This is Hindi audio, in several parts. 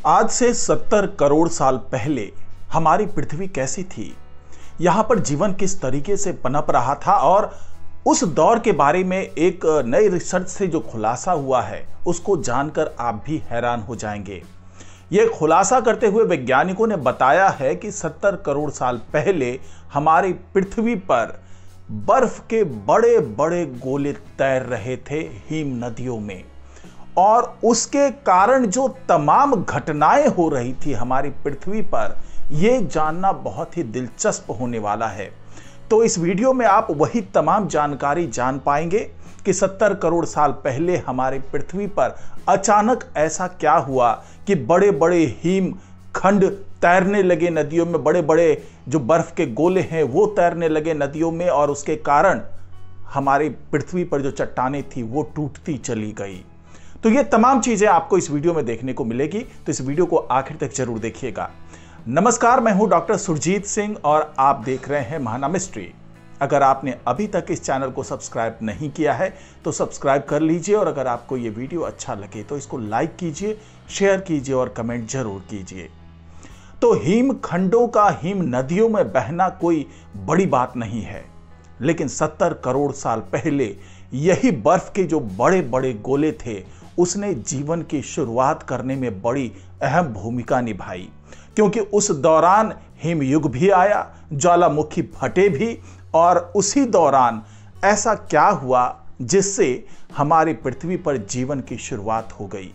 आज से 70 करोड़ साल पहले हमारी पृथ्वी कैसी थी, यहां पर जीवन किस तरीके से पनप रहा था और उस दौर के बारे में एक नए रिसर्च से जो खुलासा हुआ है उसको जानकर आप भी हैरान हो जाएंगे। यह खुलासा करते हुए वैज्ञानिकों ने बताया है कि 70 करोड़ साल पहले हमारी पृथ्वी पर बर्फ के बड़े बड़े गोले तैर रहे थे हिम नदियों में, और उसके कारण जो तमाम घटनाएं हो रही थी हमारी पृथ्वी पर, यह जानना बहुत ही दिलचस्प होने वाला है। तो इस वीडियो में आप वही तमाम जानकारी जान पाएंगे कि 70 करोड़ साल पहले हमारी पृथ्वी पर अचानक ऐसा क्या हुआ कि बड़े बड़े हिम खंड तैरने लगे नदियों में, बड़े बड़े जो बर्फ के गोले हैं वो तैरने लगे नदियों में, और उसके कारण हमारी पृथ्वी पर जो चट्टानें थी वो टूटती चली गई। तो ये तमाम चीजें आपको इस वीडियो में देखने को मिलेगी, तो इस वीडियो को आखिर तक जरूर देखिएगा। नमस्कार, मैं हूं डॉक्टर सुरजीत सिंह और आप देख रहे हैं महाना मिस्ट्री। अगर आपने अभी तक इस चैनल को सब्सक्राइब नहीं किया है तो सब्सक्राइब कर लीजिए, और अगर आपको ये वीडियो अच्छा लगे तो इसको लाइक कीजिए, शेयर कीजिए और कमेंट जरूर कीजिए। तो हिम खंडों का हिम नदियों में बहना कोई बड़ी बात नहीं है, लेकिन 70 करोड़ साल पहले यही बर्फ के जो बड़े बड़े गोले थे उसने जीवन की शुरुआत करने में बड़ी अहम भूमिका निभाई, क्योंकि उस दौरान हिमयुग भी आया, ज्वालामुखी फटे भी, और उसी दौरान ऐसा क्या हुआ जिससे हमारी पृथ्वी पर जीवन की शुरुआत हो गई।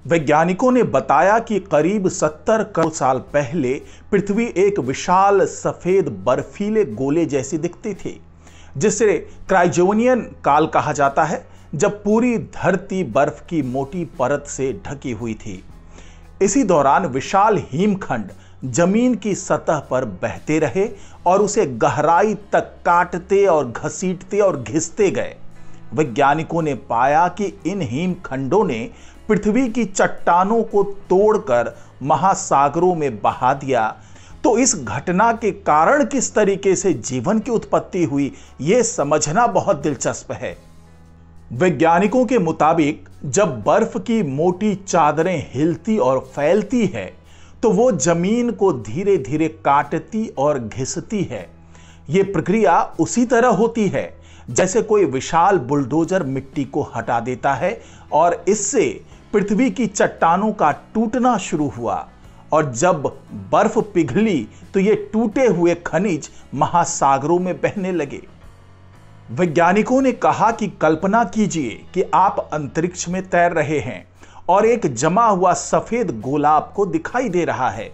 वैज्ञानिकों ने बताया कि करीब 70 करोड़ साल पहले पृथ्वी एक विशाल सफेद बर्फीले गोले जैसी दिखती थी, जिसे क्रायोजेनियन काल कहा जाता है, जब पूरी धरती बर्फ की मोटी परत से ढकी हुई थी। इसी दौरान विशाल हिमखंड जमीन की सतह पर बहते रहे और उसे गहराई तक काटते और घसीटते और घिसते गए। वैज्ञानिकों ने पाया कि इन हिमखंडों ने पृथ्वी की चट्टानों को तोड़कर महासागरों में बहा दिया। तो इस घटना के कारण किस तरीके से जीवन की उत्पत्ति हुई, यह समझना बहुत दिलचस्प है। वैज्ञानिकों के मुताबिक जब बर्फ की मोटी चादरें हिलती और फैलती है तो वो जमीन को धीरे धीरे काटती और घिसती है। ये प्रक्रिया उसी तरह होती है जैसे कोई विशाल बुलडोजर मिट्टी को हटा देता है, और इससे पृथ्वी की चट्टानों का टूटना शुरू हुआ, और जब बर्फ पिघली तो ये टूटे हुए खनिज महासागरों में बहने लगे। वैज्ञानिकों ने कहा कि कल्पना कीजिए कि आप अंतरिक्ष में तैर रहे हैं और एक जमा हुआ सफेद गोला आपको दिखाई दे रहा है।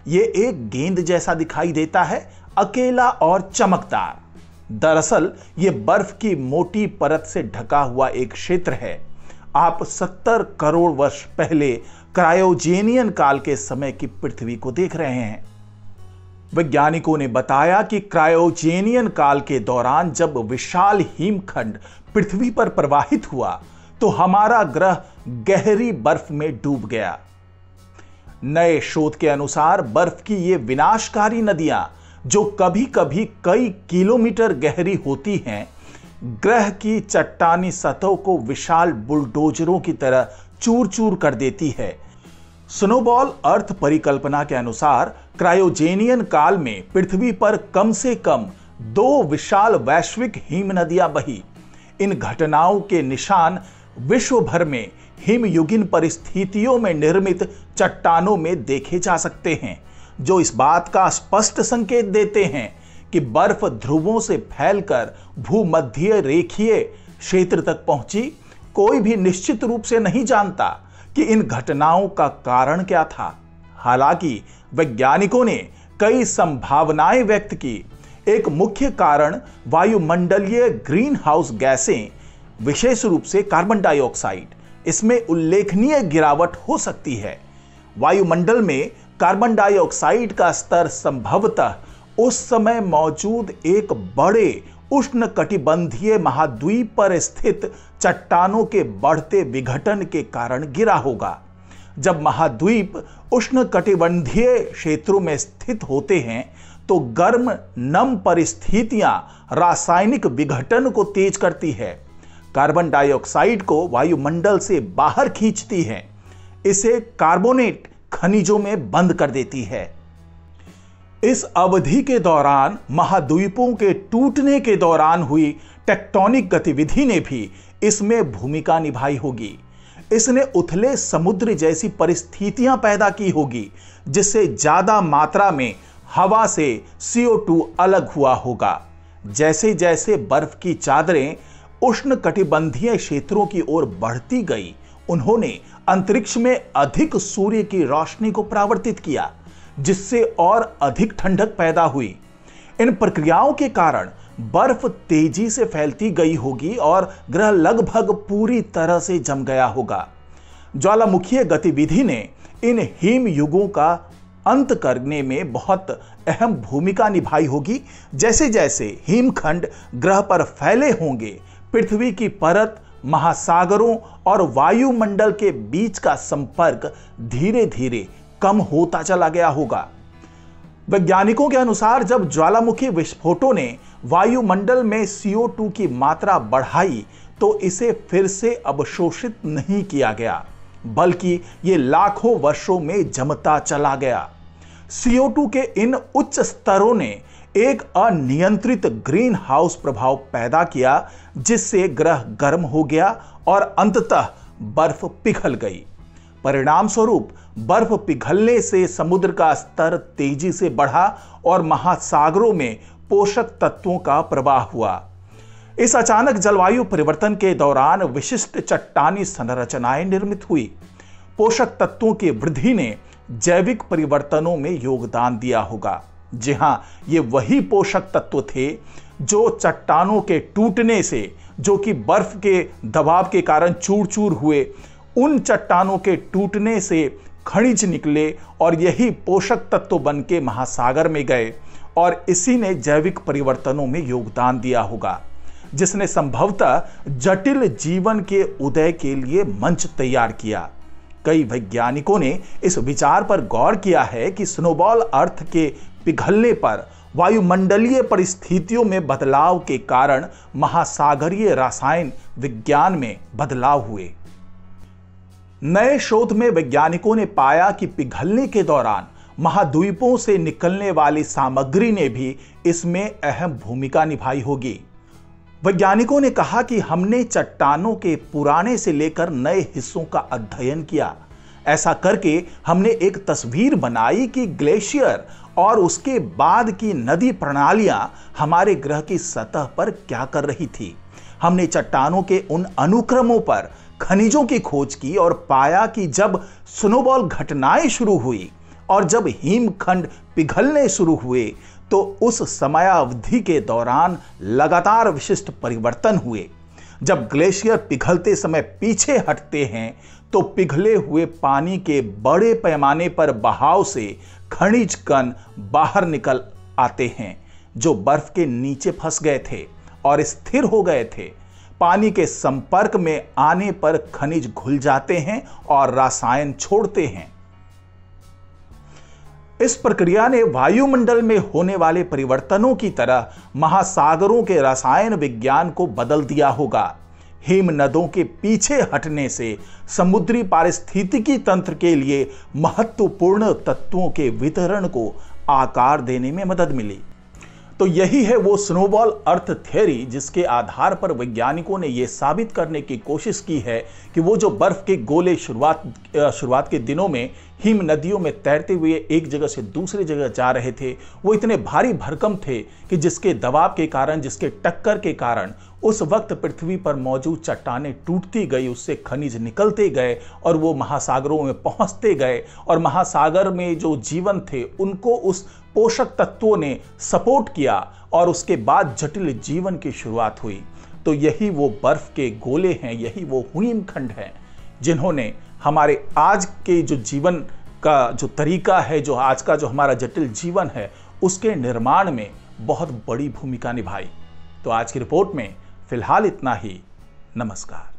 यह एक गेंद जैसा दिखाई देता है, अकेला और चमकदार। दरअसल यह बर्फ की मोटी परत से ढका हुआ एक क्षेत्र है। आप 70 करोड़ वर्ष पहले क्रायोजेनियन काल के समय की पृथ्वी को देख रहे हैं। वैज्ञानिकों ने बताया कि क्रायोजेनियन काल के दौरान जब विशाल हिमखंड पृथ्वी पर प्रवाहित हुआ तो हमारा ग्रह गहरी बर्फ में डूब गया। नए शोध के अनुसार बर्फ की ये विनाशकारी नदियां, जो कभी कभी कई किलोमीटर गहरी होती हैं, ग्रह की चट्टानी सतह को विशाल बुलडोजरों की तरह चूर चूर कर देती है। स्नोबॉल अर्थ परिकल्पना के अनुसार क्रायोजेनियन काल में पृथ्वी पर कम से कम 2 विशाल वैश्विक हिम नदियां बही। इन घटनाओं के निशान विश्व भर में हिमयुगीन परिस्थितियों में निर्मित चट्टानों में देखे जा सकते हैं, जो इस बात का स्पष्ट संकेत देते हैं कि बर्फ ध्रुवों से फैलकर भूमध्य रेखीय क्षेत्र तक पहुंची। कोई भी निश्चित रूप से नहीं जानता कि इन घटनाओं का कारण क्या था। हालांकि वैज्ञानिकों ने कई संभावनाएं व्यक्त की। एक मुख्य कारण वायुमंडलीय ग्रीन हाउस गैसें, विशेष रूप से कार्बन डाइऑक्साइड, इसमें उल्लेखनीय गिरावट हो सकती है। वायुमंडल में कार्बन डाइऑक्साइड का स्तर संभवतः उस समय मौजूद एक बड़े उष्णकटिबंधीय महाद्वीप पर स्थित चट्टानों के बढ़ते विघटन के कारण गिरा होगा। जब महाद्वीप उष्णकटिबंधीय क्षेत्रों में स्थित होते हैं तो गर्म नम परिस्थितियां रासायनिक विघटन को तेज करती है। कार्बन डाइऑक्साइड को वायुमंडल से बाहर खींचती हैं। इसे कार्बोनेट खनिजों में बंद कर देती है। इस अवधि के दौरान महाद्वीपों के टूटने के दौरान हुई टेक्टोनिक गतिविधि ने भी इसमें भूमिका निभाई होगी। इसने उथले समुद्र जैसी परिस्थितियां पैदा की होगी, जिससे ज्यादा मात्रा में हवा से CO2 अलग हुआ होगा। जैसे जैसे बर्फ की चादरें उष्णकटिबंधीय क्षेत्रों की ओर बढ़ती गई, उन्होंने अंतरिक्ष में अधिक सूर्य की रोशनी को परावर्तित किया, जिससे और अधिक ठंडक पैदा हुई। इन प्रक्रियाओं के कारण बर्फ तेजी से फैलती गई होगी और ग्रह लगभग पूरी तरह से जम गया होगा। ज्वालामुखीय गतिविधि ने इन हिम युगों का अंत करने में बहुत अहम भूमिका निभाई होगी। जैसे जैसे हिमखंड ग्रह पर फैले होंगे, पृथ्वी की परत, महासागरों और वायुमंडल के बीच का संपर्क धीरे धीरे कम होता चला गया होगा। वैज्ञानिकों के अनुसार जब ज्वालामुखी विस्फोटों ने वायुमंडल में CO2 की मात्रा बढ़ाई, तो इसे फिर से अवशोषित नहीं किया गया, बल्कि ये लाखों वर्षों में जमता चला गया। CO2 के इन उच्च स्तरों ने एक अनियंत्रित ग्रीन हाउस प्रभाव पैदा किया, जिससे ग्रह गर्म हो गया और अंततः बर्फ पिघल गई। परिणाम स्वरूप बर्फ पिघलने से समुद्र का स्तर तेजी से बढ़ा और महासागरों में पोषक तत्वों का प्रवाह हुआ। इस अचानक जलवायु परिवर्तन के दौरान विशिष्ट चट्टानी संरचनाएं निर्मित हुई। पोषक तत्वों की वृद्धि ने जैविक परिवर्तनों में योगदान दिया होगा। जी हां, ये वही पोषक तत्व थे जो चट्टानों के टूटने से, जो कि बर्फ के दबाव के कारण चूर चूर हुए, उन चट्टानों के टूटने से खनिज निकले और यही पोषक तत्व बन के महासागर में गए और इसी ने जैविक परिवर्तनों में योगदान दिया होगा, जिसने संभवतः जटिल जीवन के उदय के लिए मंच तैयार किया। कई वैज्ञानिकों ने इस विचार पर गौर किया है कि स्नोबॉल अर्थ के पिघलने पर वायुमंडलीय परिस्थितियों में बदलाव के कारण महासागरीय रसायन विज्ञान में बदलाव हुए। नए शोध में वैज्ञानिकों ने पाया कि पिघलने के दौरान महाद्वीपों से निकलने वाली सामग्री ने भी इसमें अहम भूमिका निभाई होगी। वैज्ञानिकों ने कहा कि हमने चट्टानों के पुराने से लेकर नए हिस्सों का अध्ययन किया। ऐसा करके हमने एक तस्वीर बनाई कि ग्लेशियर और उसके बाद की नदी प्रणालियां हमारे ग्रह की सतह पर क्या कर रही थी। हमने चट्टानों के उन अनुक्रमों पर खनिजों की खोज की और पाया कि जब स्नोबॉल घटनाएं शुरू हुई और जब हिमखंड पिघलने शुरू हुए, तो उस समयावधि के दौरान लगातार विशिष्ट परिवर्तन हुए। जब ग्लेशियर पिघलते समय पीछे हटते हैं, तो पिघले हुए पानी के बड़े पैमाने पर बहाव से खनिज कण बाहर निकल आते हैं, जो बर्फ के नीचे फंस गए थे और स्थिर हो गए थे। पानी के संपर्क में आने पर खनिज घुल जाते हैं और रसायन छोड़ते हैं। इस प्रक्रिया ने वायुमंडल में होने वाले परिवर्तनों की तरह महासागरों के रसायन विज्ञान को बदल दिया होगा। हिम नदों के पीछे हटने से समुद्री पारिस्थितिकी तंत्र के लिए महत्वपूर्ण तत्वों के वितरण को आकार देने में मदद मिली। तो यही है वो स्नोबॉल अर्थ थ्योरी, जिसके आधार पर वैज्ञानिकों ने यह साबित करने की कोशिश की है कि वो जो बर्फ के गोले शुरुआत के दिनों में हिम नदियों में तैरते हुए एक जगह से दूसरी जगह जा रहे थे, वो इतने भारी भरकम थे कि जिसके दबाव के कारण, जिसके टक्कर के कारण उस वक्त पृथ्वी पर मौजूद चट्टानें टूटती गई, उससे खनिज निकलते गए और वो महासागरों में पहुंचते गए और महासागर में जो जीवन थे उनको उस पोषक तत्वों ने सपोर्ट किया और उसके बाद जटिल जीवन की शुरुआत हुई। तो यही वो बर्फ के गोले हैं, यही वो हिमखंड हैं जिन्होंने हमारे आज के जो जीवन का जो तरीका है, जो आज का जो हमारा जटिल जीवन है, उसके निर्माण में बहुत बड़ी भूमिका निभाई। तो आज की रिपोर्ट में फिलहाल इतना ही। नमस्कार।